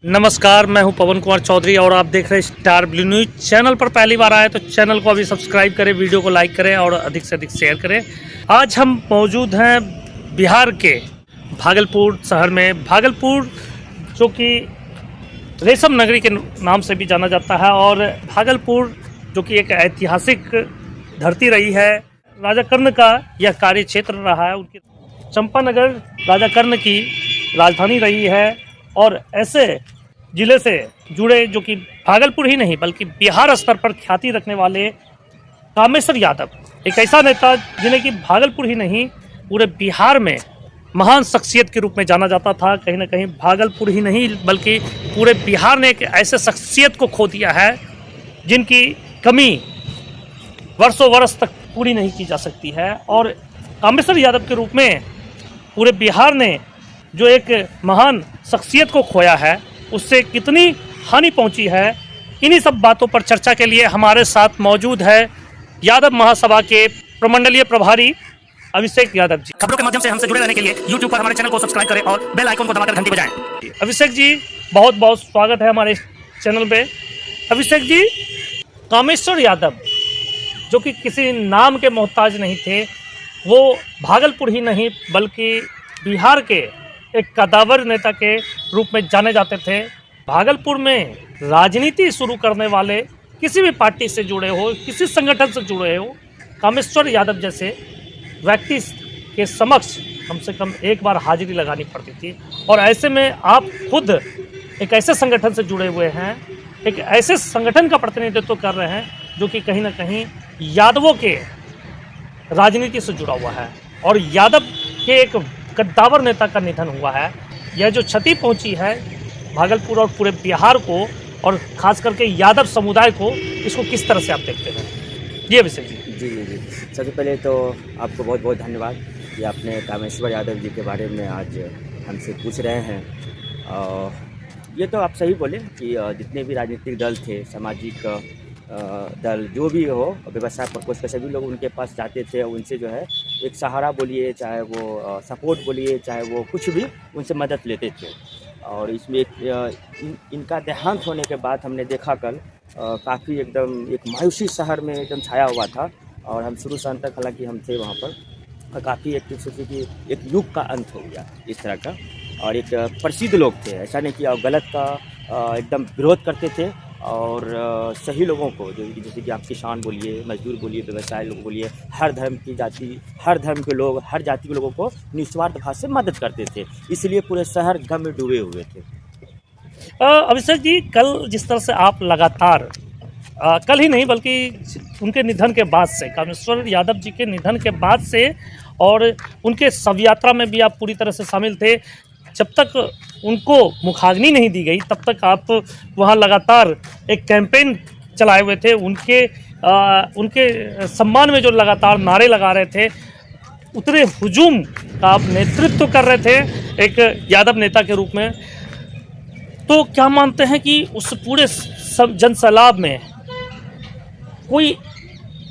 नमस्कार, मैं हूं पवन कुमार चौधरी और आप देख रहे हैं स्टार ब्लू न्यूज। चैनल पर पहली बार आए तो चैनल को अभी सब्सक्राइब करें, वीडियो को लाइक करें और अधिक से अधिक शेयर करें। आज हम मौजूद हैं बिहार के भागलपुर शहर में। भागलपुर जो कि रेशम नगरी के नाम से भी जाना जाता है और भागलपुर जो कि एक ऐतिहासिक धरती रही है। राजा कर्ण का यह कार्य क्षेत्र रहा है। उनके चंपानगर राजा कर्ण की राजधानी रही है और ऐसे जिले से जुड़े जो कि भागलपुर ही नहीं बल्कि बिहार स्तर पर ख्याति रखने वाले कामेश्वर यादव एक ऐसा नेता जिन्हें कि भागलपुर ही नहीं पूरे बिहार में महान शख्सियत के रूप में जाना जाता था। कहीं ना कहीं भागलपुर ही नहीं बल्कि पूरे बिहार ने एक ऐसे शख्सियत को खो दिया है जिनकी कमी वर्षों वर्ष तक पूरी नहीं की जा सकती है। और कामेश्वर यादव के रूप में पूरे बिहार ने जो एक महान शख्सियत को खोया है उससे कितनी हानि पहुंची है, इन्हीं सब बातों पर चर्चा के लिए हमारे साथ मौजूद है यादव महासभा के प्रमंडलीय प्रभारी अभिषेक यादव जी। खबरों के माध्यम से हमसे जुड़े रहने के लिए YouTube पर हमारे चैनल को सब्सक्राइब करें और बेल आइकन को दबाकर घंटी बजाएं। अभिषेक जी, बहुत बहुत स्वागत है हमारे इस चैनल पे। अभिषेक जी, कामेश्वर यादव जो कि किसी नाम के मोहताज नहीं थे, वो भागलपुर ही नहीं बल्कि बिहार के एक कदावर नेता के रूप में जाने जाते थे। भागलपुर में राजनीति शुरू करने वाले किसी भी पार्टी से जुड़े हो, किसी संगठन से जुड़े हो, कामेश्वर यादव जैसे व्यक्ति के समक्ष कम से कम एक बार हाजिरी लगानी पड़ती थी। और ऐसे में आप खुद एक ऐसे संगठन से जुड़े हुए हैं, एक ऐसे संगठन का प्रतिनिधित्व कर रहे हैं जो कि कहीं ना कहीं यादवों के राजनीति से जुड़ा हुआ है और यादव के एक कद्दावर नेता का निधन हुआ है। यह जो क्षति पहुंची है भागलपुर और पूरे बिहार को और खास करके यादव समुदाय को, इसको किस तरह से आप देखते हैं? जी अभिषेक जी। जी जी जी सबसे पहले तो आपको बहुत बहुत धन्यवाद कि आपने कामेश्वर यादव जी के बारे में आज हमसे पूछ रहे हैं। ये तो आप सही बोले कि जितने भी राजनीतिक दल थे, सामाजिक दल जो भी हो, व्यवसाय पर्पज़ के सभी लोग उनके पास जाते थे। उनसे जो है एक सहारा बोलिए, चाहे वो सपोर्ट बोलिए, चाहे वो कुछ भी, उनसे मदद लेते थे। और इसमें इनका देहांत होने के बाद हमने देखा कल काफ़ी एकदम एक मायूसी शहर में एकदम छाया हुआ था। और हम शुरू से अंत तक हालांकि हम थे वहाँ पर, काफ़ी एक सोचे कि एक युग का अंत हो गया इस तरह का। और एक प्रसिद्ध लोग थे, ऐसा नहीं कि गलत का एकदम विरोध करते थे और सही लोगों को, जो जैसे कि आप किसान बोलिए, मजदूर बोलिए, व्यवसाय लोग बोलिए, हर धर्म की जाति, हर धर्म के लोग, हर जाति के लोगों को निस्वार्थ भाव से मदद करते थे। इसलिए पूरे शहर गम में डूबे हुए थे। अभिषेक जी, कल जिस तरह से आप लगातार कल ही नहीं बल्कि उनके निधन के बाद से, कामेश्वर यादव जी के निधन के बाद से और उनके शव यात्रा में भी आप पूरी तरह से शामिल थे। जब तक उनको मुखाग्नि नहीं दी गई तब तक आप वहाँ लगातार एक कैंपेन चलाए हुए थे। उनके सम्मान में जो लगातार नारे लगा रहे थे, उतने हुजूम का आप नेतृत्व कर रहे थे एक यादव नेता के रूप में। तो क्या मानते हैं कि उस पूरे जनसैलाब में कोई,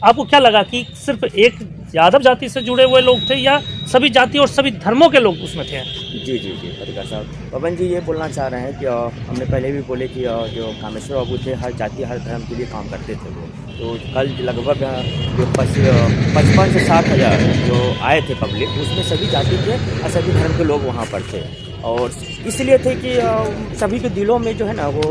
आपको क्या लगा कि सिर्फ एक यादव जाति से जुड़े हुए लोग थे या सभी जाति और सभी धर्मों के लोग उसमें थे? जी जी जी पत्रकार साहब, पवन जी ये बोलना चाह रहे हैं कि हमने पहले भी बोले कि जो कामेश्वर बाबू थे हर जाति हर धर्म के लिए काम करते थे वो। तो कल लगभग जो 55 से 60 हज़ार जो आए थे पब्लिक, उसमें सभी जाति के और सभी धर्म के लोग वहाँ पर थे। और इसलिए थे कि सभी के दिलों में जो है ना वो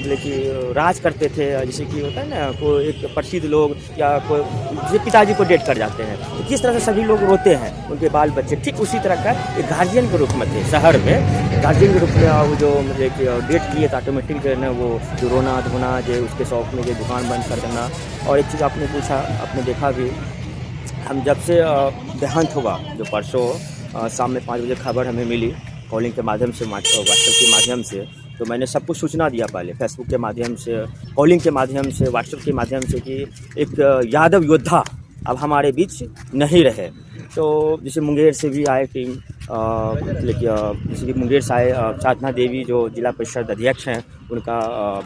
लेकिन राज करते थे। जैसे कि होता है ना, कोई एक प्रसिद्ध लोग या कोई जैसे पिताजी को डेट कर जाते हैं तो किस तरह से सभी लोग रोते हैं, उनके बाल बच्चे, ठीक उसी तरह का एक गार्जियन के रूप में थे शहर में। गार्जियन के रूप में वो जो मतलब डेट किए तो ऑटोमेटिक जो है ना वो जो रोना धोना, जो उसके शौक में जो दुकान बंद कर देना। और एक चीज़ आपने पूछा, आपने देखा भी, हम जब से देहांत हुआ जो परसों शाम में 5 बजे खबर हमें मिली कॉलिंग के माध्यम से, व्हाट्सएप के माध्यम से, तो मैंने सबको सूचना दिया पहले फेसबुक के माध्यम से, कॉलिंग के माध्यम से, व्हाट्सएप के माध्यम से कि एक यादव योद्धा अब हमारे बीच नहीं रहे। तो जैसे मुंगेर से भी आए टीम, लेकिन जैसे कि मुंगेर से आए साधना देवी जो जिला परिषद अध्यक्ष हैं, उनका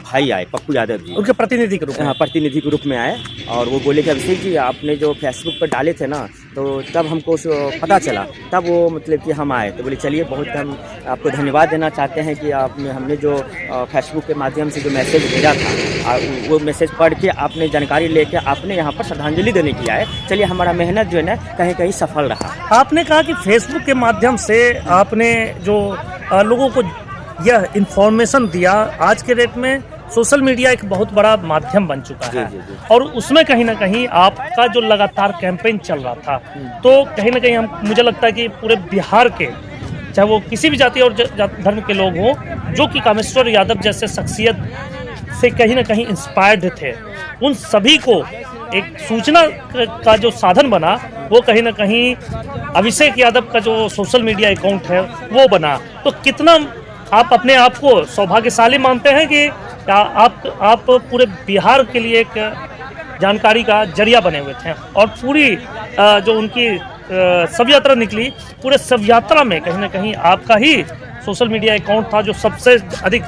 भाई आए पप्पू यादव जी, उनके प्रतिनिधि के रूप में, प्रतिनिधि के रूप में आए। और वो बोले कि अभिषेक जी आपने जो फेसबुक पर डाले थे ना तो तब हमको पता चला, तब वो मतलब कि हम आए तो बोले चलिए बहुत हम आपको धन्यवाद देना चाहते हैं कि हमने जो फेसबुक के माध्यम से जो मैसेज भेजा था वो मैसेज पढ़ के आपने जानकारी लेके आपने यहाँ पर श्रद्धांजलि देने की आए। चलिए हमारा मेहनत जो है ना कहीं कहीं सफल रहा। आपने कहा कि फेसबुक के माध्यम से आपने जो लोगों को यह इंफॉर्मेशन दिया। आज के डेट में सोशल मीडिया एक बहुत बड़ा माध्यम बन चुका है जी। और उसमें कहीं ना कहीं आपका जो लगातार कैंपेन चल रहा था, तो कहीं ना कहीं मुझे लगता है कि पूरे बिहार के, चाहे वो किसी भी जाति और धर्म के लोग हों, जो कि कामेश्वर यादव जैसे शख्सियत से कहीं ना कहीं इंस्पायर्ड थे, उन सभी को एक सूचना का जो साधन बना वो कहीं ना कहीं अभिषेक यादव का जो सोशल मीडिया अकाउंट है वो बना। तो कितना आप अपने आप को सौभाग्यशाली मानते हैं कि आप पूरे बिहार के लिए एक जानकारी का जरिया बने हुए थे और पूरी जो उनकी शव यात्रा निकली, पूरे शव यात्रा में कहीं ना कहीं आपका ही सोशल मीडिया अकाउंट था जो सबसे अधिक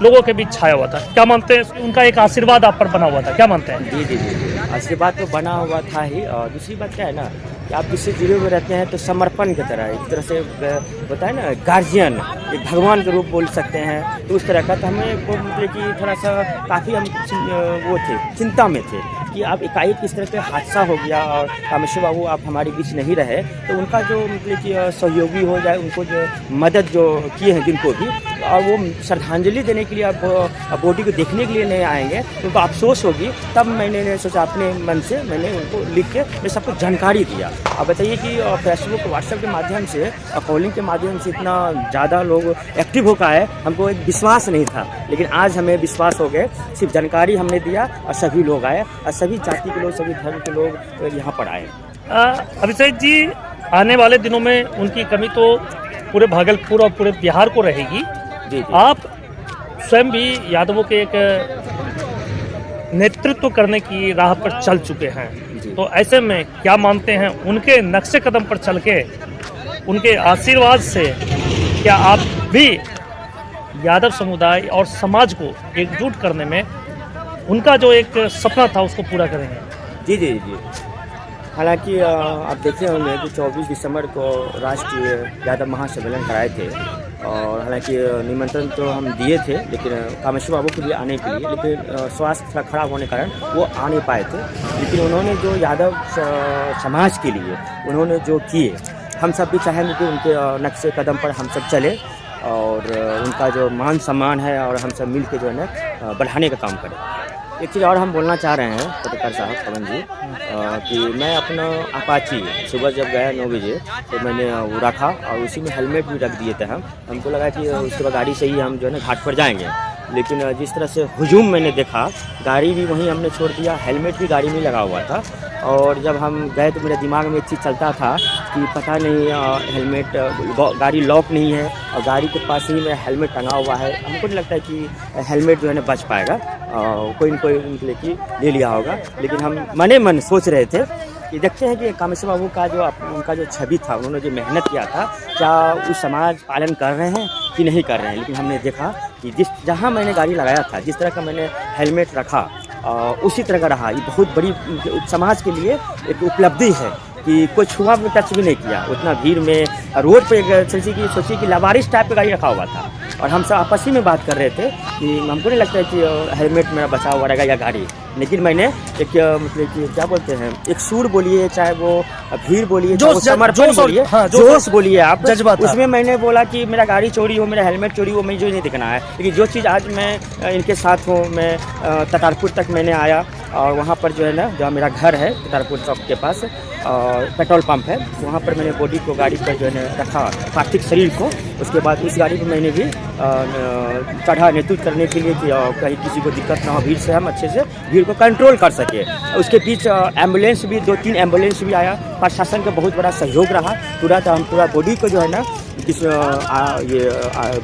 लोगों के बीच छाया हुआ था। क्या मानते हैं, उनका एक आशीर्वाद आप पर बना हुआ था, क्या मानते हैं? जी, आशीर्वाद तो बना हुआ था ही। और दूसरी बात क्या है ना कि आप जिससे जुड़े हुए रहते हैं तो समर्पण की तरह, एक तरह से होता है ना गार्जियन, एक भगवान के रूप बोल सकते हैं, तो उस तरह का। तो हमें मतलब कि थोड़ा सा काफ़ी हम वो थे, चिंता में थे कि आप एकाएक किस तरह का हादसा हो गया और कामेश्वर बाबू आप हमारे बीच नहीं रहे, तो उनका जो मतलब कि सहयोगी हो जाए, उनको जो मदद जो किए हैं जिनको भी, और वो श्रद्धांजलि देने के लिए आप बॉडी को देखने के लिए नहीं आएंगे तो उनको अफसोस होगी। तब मैंने सोचा अपने मन से मैंने उनको लिख के मैं सबको जानकारी दिया। अब बताइए कि फेसबुक व्हाट्सएप के माध्यम से, कॉलिंग के माध्यम से इतना ज़्यादा लोग एक्टिव होकर आए, हमको एक विश्वास नहीं था, लेकिन आज हमें विश्वास हो गए। सिर्फ जानकारी हमने दिया और सभी लोग आए, और सभी जाति के लोग, सभी धर्म के लोग यहाँ पर आए। अभिषेक जी, आने वाले दिनों में उनकी कमी तो पूरे भागलपुर और पूरे बिहार को रहेगी। जी। आप स्वयं भी यादवों के एक नेतृत्व करने की राह पर चल चुके हैं, तो ऐसे में क्या मानते हैं, उनके नक्शे कदम पर चल के, उनके आशीर्वाद से क्या आप भी यादव समुदाय और समाज को एकजुट करने में उनका जो एक सपना था उसको पूरा करेंगे? जी। हालांकि आप देखे होंगे कि 24 दिसंबर को राष्ट्रीय यादव महासम्मेलन कराए थे, और हालांकि निमंत्रण तो हम दिए थे, लेकिन कामेश्वर बाबू के लिए आने के लिए, लेकिन स्वास्थ्य थोड़ा खराब होने के कारण वो आ नहीं पाए थे। लेकिन उन्होंने जो यादव समाज के लिए उन्होंने जो किए, हम सब भी चाहेंगे कि उनके नक्शे कदम पर हम सब चले और उनका जो मान सम्मान है और हम सब मिल के जो है ना बढ़ाने का काम करें। एक चीज़ और हम बोलना चाह रहे हैं पत्रकार साहब पवन जी, कि मैं अपना अपाची सुबह जब गया 9 बजे तो मैंने वो रखा और उसी में हेलमेट भी रख दिए थे। हमको लगा कि उसके बाद गाड़ी से ही हम जो है ना घाट पर जाएंगे, लेकिन जिस तरह से हुजूम मैंने देखा, गाड़ी भी वहीं हमने छोड़ दिया, हेलमेट भी गाड़ी में लगा हुआ था। और जब हम गए तो मेरे दिमाग में एक चीज़ चलता था कि पता नहीं हेलमेट, गाड़ी लॉक नहीं है और गाड़ी के पास ही में हेलमेट टंगा हुआ है। हमको नहीं लगता है कि हेलमेट जो है ना बच पाएगा, कोई न कोई उनके लिए ले लिया होगा। लेकिन हम मने मन सोच रहे थे कि देखते हैं कि कामेश्वर बाबू का जो उनका जो छवि था, उन्होंने जो मेहनत किया था, क्या वो समाज पालन कर रहे हैं कि नहीं कर रहे हैं। लेकिन हमने देखा कि जहाँ मैंने गाड़ी लगाया था, जिस तरह का मैंने हेलमेट रखा, उसी तरह का रहा। ये बहुत बड़ी समाज के लिए एक उपलब्धि है कि कोई छुआ में टच भी नहीं किया। उतना भीड़ में रोड पे सोचिए कि लावारिस टाइप का गाड़ी रखा हुआ था, और हम सब आपस ही में बात कर रहे थे कि हमको नहीं लगता है कि हेलमेट मेरा बचा हुआ रहेगा या गाड़ी। लेकिन मैंने एक मतलब कि क्या बोलते हैं, एक सूर बोलिए, चाहे वो भीड़ बोलिए, समर्पण बोलिए, जोश बोलिए आप, उसमें मैंने बोला कि मेरा गाड़ी चोरी हो, मेरा हेलमेट चोरी हो, मुझे नहीं दिखना है। लेकिन जो चीज़ आज मैं इनके साथ हूँ, मैं ततारपुर तक मैंने आया और वहाँ पर जो है ना, जहाँ मेरा घर है ततारपुर चौक के पास पेट्रोल पंप है, वहाँ पर मैंने बॉडी को गाड़ी पर जो है ना रखा, पार्थिव शरीर को। उसके बाद इस गाड़ी पर मैंने भी चढ़ा नेतृत्व करने के लिए कि कहीं किसी को दिक्कत ना हो, भीड़ से हम अच्छे से भीड़ को कंट्रोल कर सके। उसके बीच एम्बुलेंस भी 2-3 एम्बुलेंस भी आया, प्रशासन का बहुत बड़ा सहयोग रहा। तुरंत हम पूरा बॉडी को जो है ना, इस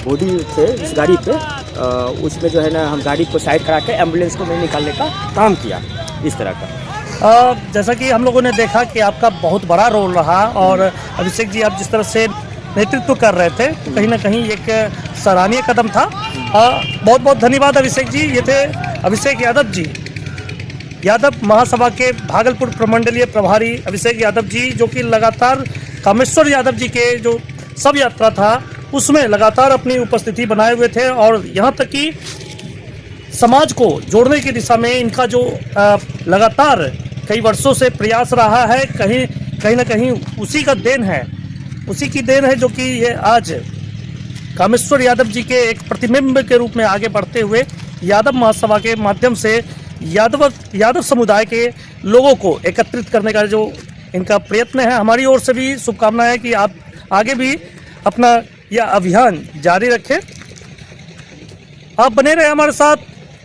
बॉडी थे इस गाड़ी पे, उसमें जो है ना हम गाड़ी को साइड करा के एम्बुलेंस को मैंने निकालने का काम किया, इस तरह का। जैसा कि हम लोगों ने देखा कि आपका बहुत बड़ा रोल रहा, और अभिषेक जी आप जिस तरह से नेतृत्व कर रहे थे, तो कहीं ना कहीं एक सराहनीय कदम था। बहुत बहुत धन्यवाद अभिषेक जी। ये थे अभिषेक यादव जी। यादव महासभा के भागलपुर प्रमंडलीय प्रभारी अभिषेक यादव जी, जो कि लगातार कामेश्वर यादव जी के जो शव यात्रा था उसमें लगातार अपनी उपस्थिति बनाए हुए थे और यहाँ तक कि समाज को जोड़ने की दिशा में इनका जो लगातार कई वर्षों से प्रयास रहा है, कहीं ना कहीं उसी का देन है, उसी की देन है जो कि ये आज कामेश्वर यादव जी के एक प्रतिबिंब के रूप में आगे बढ़ते हुए यादव महासभा के माध्यम से यादव समुदाय के लोगों को एकत्रित करने का जो इनका प्रयत्न है। हमारी ओर से भी शुभकामनाएं कि आप आगे भी अपना यह अभियान जारी रखें। आप बने रहे हमारे साथ,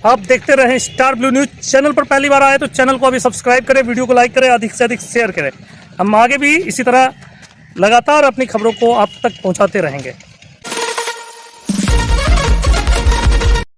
आप देखते रहें स्टार ब्लू न्यूज़। चैनल पर पहली बार आए तो चैनल को अभी सब्सक्राइब करें, वीडियो को लाइक करें, अधिक से अधिक शेयर करें। हम आगे भी इसी तरह लगातार अपनी खबरों को आप तक पहुंचाते रहेंगे।